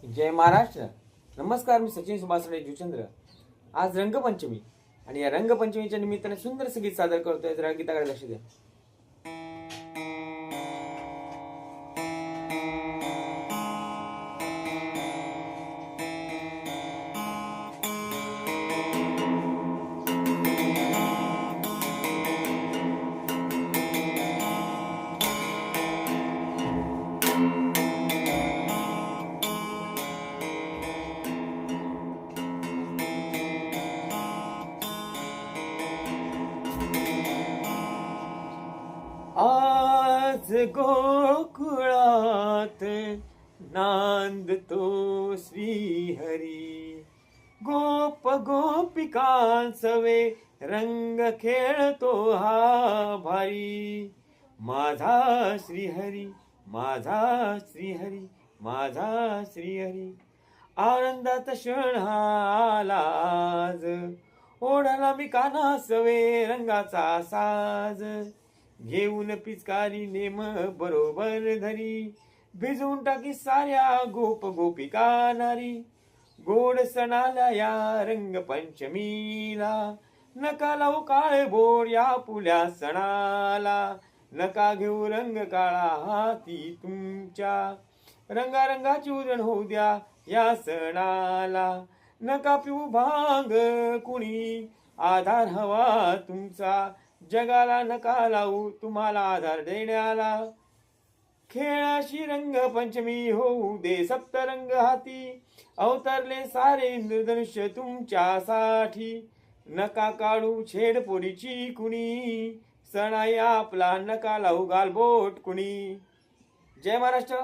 जय महाराष्ट्र. नमस्कार, मी सचिन सुभाष जुचंद्र. आज रंगपंचमी आणि या रंगपंचमीच्या निमित्ताने सुंदर गीत सादर करतोय. जरा गीताकडे लक्ष द्या. आज गोकुळात नांदतो श्रीहरी, गोप गोपिकांसवे रंग खेळतो हा भारी. माझा श्रीहरी, माझा श्रीहरी, माझा श्रीहरी. आनंदात क्षण हा आला आज, ओढाला मी कानासवे रंगाचा साज. घेऊन पिचकारी नेम बरोबर धरी, भिजवून टाकी साऱ्या गोप गोपिका नारी. गोड सणाला या रंगपंचमीला, नका लावू काळे बोर या पुल्या सणाला. नका घेऊ रंग काळा हाती तुमच्या, रंगारंगाची उधळण होऊ द्या या सणाला. नका पिऊ भांग कुणी, आधार हवा तुमचा, जगाला नका लावू तुम्हाला आधार देण्याला. खेळाशी रंगपंचमी होऊ दे सप्तरंग हाती, अवतरले सारे इंद्रधनुष्य तुमच्यासाठी. नका काढू छेडपोरीची कुणी, सण आहे आपला नका लावू गालबोट कुणी. जय महाराष्ट्र.